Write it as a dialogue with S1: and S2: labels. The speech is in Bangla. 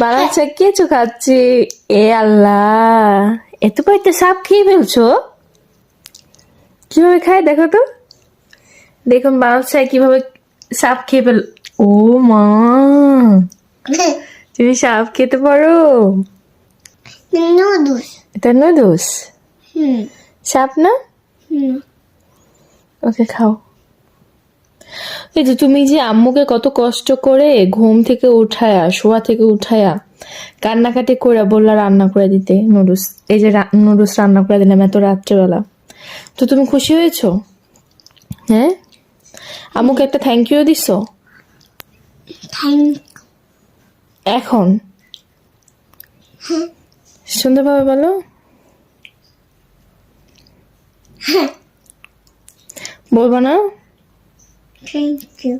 S1: বানাচ্ছে কিছু খাচ্ছি। এ আল্লাহ, এত কয়েকটা সাপ খেয়ে ফেলছো? কিভাবে খায় দেখো তো। দেখুন বানাচ্ছে কিভাবে সাপ খেয়ে ফেল। ও মা, তুমি সাপ খেতে পারো?
S2: নুডলস।
S1: এটা নুডলস, সাপ না? ওকে খাও। এই যে তুমি যে আম্মুকে কত কষ্ট করে ঘুম থেকে উঠায়া, শোয়া থেকে উঠায়া কান্নাকাটি করে বললা রান্না করে দিতে নুডলস। এই যে নুডলস রান্না করে দিলাম এত রাত্রেবেলা, তো তুমি খুশি হয়েছো? হ্যাঁ, আম্মুকে একটা থ্যাংক ইউ দিছো
S2: থ্যাংক।
S1: এখন? সুন্দরভাবে বলো। বলবো না?
S2: Thank you.